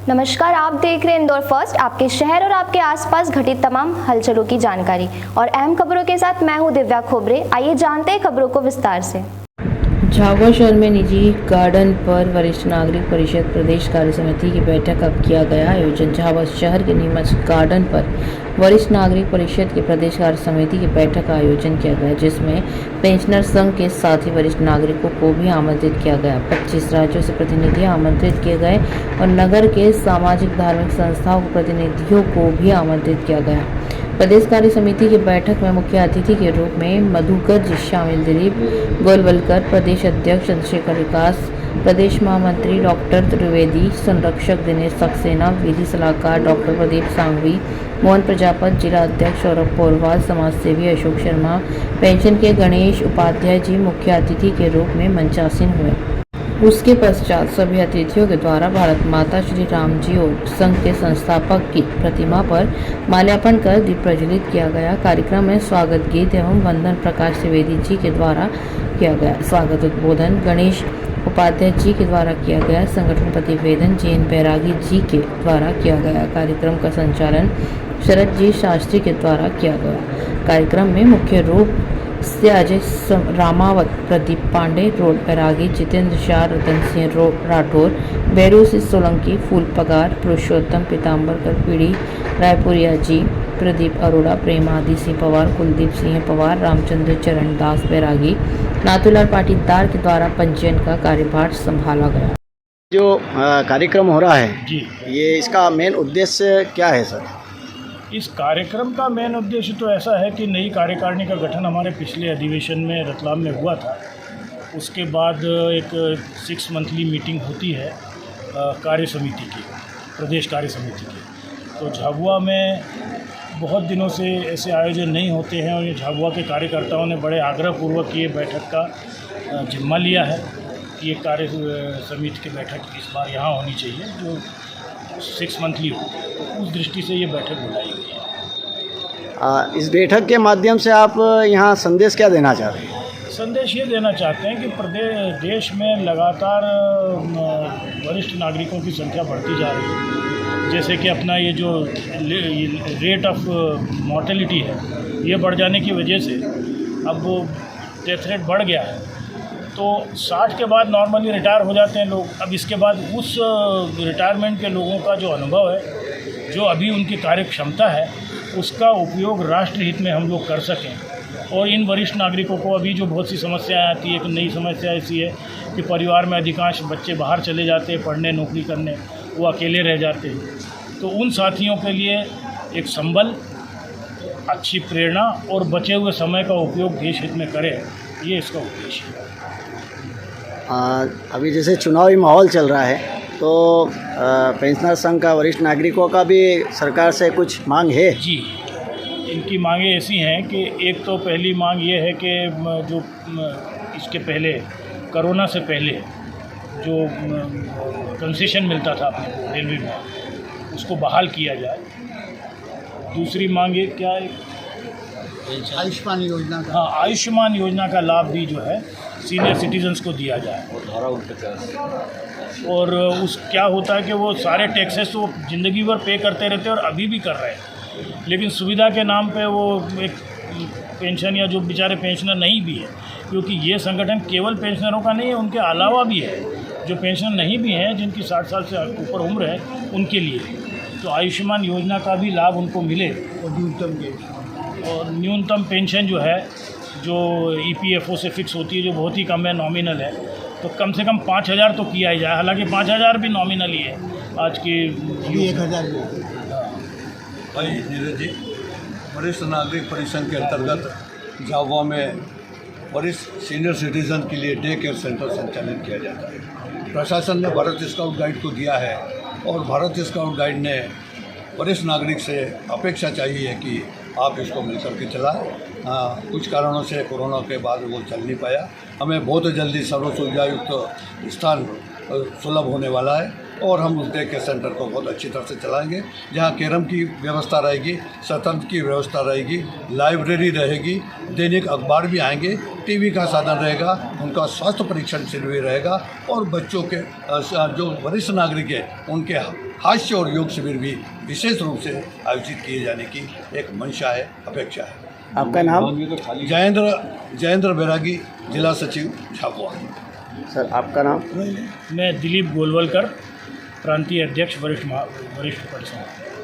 नमस्कार, आप देख रहे हैं इंदौर फर्स्ट, आपके शहर और आपके आसपास घटित तमाम हलचलों की जानकारी और अहम खबरों के साथ मैं हूं दिव्या खोबरे। आइए जानते हैं खबरों को विस्तार से। झाबुआ शहर में निजी गार्डन पर वरिष्ठ नागरिक परिषद प्रदेश कार्य समिति की बैठक का किया गया आयोजन। झाबुआ शहर के नीमच गार्डन पर वरिष्ठ नागरिक परिषद की प्रदेश कार्य समिति की बैठक का आयोजन किया गया, जिसमें पेंशनर संघ के साथ ही वरिष्ठ नागरिकों को भी आमंत्रित किया गया। 25 राज्यों से प्रतिनिधि आमंत्रित किए गए और नगर के सामाजिक धार्मिक संस्थाओं के प्रतिनिधियों को भी आमंत्रित किया गया। प्रदेश कार्य समिति की बैठक में मुख्य अतिथि के रूप में मधुकर जी शामिल, दिलीप गोलवलकर प्रदेश अध्यक्ष, चंद्रशेखर विकास प्रदेश महामंत्री डॉक्टर त्रिवेदी, संरक्षक दिनेश सक्सेना, विधि सलाहकार डॉक्टर प्रदीप सांघवी, मोहन प्रजापत जिला अध्यक्ष, सौरभ पोरवाल समाजसेवी, अशोक शर्मा, पेंशन के गणेश उपाध्याय जी मुख्य अतिथि के रूप में मंचासीन हुए। उसके पश्चात सभी अतिथियों के द्वारा भारत माता श्री राम जी और संघ के संस्थापक की प्रतिमा पर माल्यार्पण कर दीप प्रज्वलित किया गया। कार्यक्रम में स्वागत गीत एवं वंदन प्रकाश त्रिवेदी जी के द्वारा किया गया। स्वागत उद्बोधन गणेश उपाध्याय जी के द्वारा किया गया। संगठन प्रतिवेदन जैन बैरागी जी के द्वारा किया गया। कार्यक्रम का संचालन शरद जी शास्त्री के द्वारा किया गया। कार्यक्रम में मुख्य रूप से अजय रामावत, प्रदीप पांडे, रोड बैरागी, जितेंद्र शाह, रतन सिंह राठौर, बैरू सिंह सोलंकी, फूल पगार, पुरुषोत्तम पीताम्बरकर, पीड़ी रायपुरिया जी, प्रदीप अरोड़ा, प्रेमादि सिंह पवार, कुलदीप सिंह पवार, रामचंद्र चरण दास बैरागी, नाथूलाल पाटीदार के द्वारा पंजीयन का कार्यभार संभाला गया। जो कार्यक्रम हो रहा है जी, ये इसका मेन उद्देश्य क्या है सर? इस कार्यक्रम का मेन उद्देश्य तो ऐसा है कि नई कार्यकारिणी का गठन हमारे पिछले अधिवेशन में रतलाम में हुआ था। उसके बाद एक 6 मंथली मीटिंग होती है कार्य समिति की, प्रदेश कार्य समिति की। तो झाबुआ में बहुत दिनों से ऐसे आयोजन नहीं होते हैं और ये झाबुआ के कार्यकर्ताओं ने बड़े आग्रहपूर्वक ये बैठक का जिम्मा लिया है कि ये कार्य समिति की बैठक इस बार यहाँ होनी चाहिए, जो 6 मंथली हो। तो उस दृष्टि से ये बैठक बुलाई गई है। इस बैठक के माध्यम से आप यहाँ संदेश क्या देना चाहते हैं? संदेश ये देना चाहते हैं कि देश में लगातार वरिष्ठ नागरिकों की संख्या बढ़ती जा रही है। जैसे कि अपना ये जो रेट ऑफ मॉर्टेलिटी है, ये बढ़ जाने की वजह से अब वो डेथ रेट बढ़ गया है। तो 60 के बाद नॉर्मली रिटायर हो जाते हैं लोग। अब इसके बाद उस रिटायरमेंट के लोगों का जो अनुभव है, जो अभी उनकी कार्य क्षमता है, उसका उपयोग राष्ट्र हित में हम लोग कर सकें। और इन वरिष्ठ नागरिकों को अभी जो बहुत सी समस्याएं आती है, एक नई समस्या ऐसी है कि परिवार में अधिकांश बच्चे बाहर चले जाते हैं पढ़ने नौकरी करने, वो अकेले रह जाते हैं। तो उन साथियों के लिए एक संबल, अच्छी प्रेरणा और बचे हुए समय का उपयोग देश हित में करें, ये इसका उद्देश्य है। अभी जैसे चुनावी माहौल चल रहा है, तो पेंशनर संघ का वरिष्ठ नागरिकों का भी सरकार से कुछ मांग है? जी, इनकी मांगें ऐसी हैं कि एक तो पहली मांग ये है कि जो इसके पहले कोरोना से पहले जो कंसेशन मिलता था अपने रेलवे में, उसको बहाल किया जाए। दूसरी मांग ये क्या है, आयुष्मान योजना का, हाँ, आयुष्मान योजना का लाभ भी जो है सीनियर सिटीजन्स को दिया जाए। और उस क्या होता है कि वो सारे टैक्सेस तो ज़िंदगी भर पे करते रहते हैं और अभी भी कर रहे हैं, लेकिन सुविधा के नाम पे वो एक पेंशन या जो बेचारे पेंशनर नहीं भी है, क्योंकि ये संगठन केवल पेंशनरों का नहीं है, उनके अलावा भी है जो पेंशनर नहीं भी हैं, जिनकी 60 साल से ऊपर उम्र है, उनके लिए तो आयुष्मान योजना का भी लाभ उनको मिले। और न्यूनतम पेंशन जो है, जो EPFO से फिक्स होती है, जो बहुत ही कम है, नॉमिनल है, तो कम से कम 5,000 तो किया ही जाए। हालांकि 5,000 भी नॉमिनल ही है आज के 1,000। भाई नीरज जी, वरिष्ठ नागरिक परिषद के अंतर्गत झाबुआ में वरिष्ठ सीनियर सिटीजन के लिए डे केयर सेंटर संचालित किया जाता है। प्रशासन ने भारत स्काउट गाइड को दिया है और भारत स्काउट गाइड ने वरिष्ठ नागरिक से अपेक्षा चाहिए कि आप इसको मिलकर के चलाएं। कुछ कारणों से कोरोना के बाद वो चल नहीं पाया। हमें बहुत जल्दी सर्व सुविधायुक्त स्थान सुलभ होने वाला है और हम उस डे केयर सेंटर को बहुत अच्छी तरह से चलाएंगे, जहाँ कैरम की व्यवस्था रहेगी, शतरंज की व्यवस्था रहेगी, लाइब्रेरी रहेगी, दैनिक अखबार भी आएंगे, टीवी का साधन रहेगा, उनका स्वास्थ्य परीक्षण शिविर भी रहेगा और बच्चों के जो वरिष्ठ नागरिक हैं उनके हास्य और योग शिविर भी विशेष रूप से आयोजित किए जाने की एक मंशा है, अपेक्षा है। आपका नाम? जयेंद्र बैरागी, जिला सचिव झाबुआ। सर आपका नाम? मैं दिलीप गोलवलकर, प्रांतीय अध्यक्ष वरिष्ठ परिषद।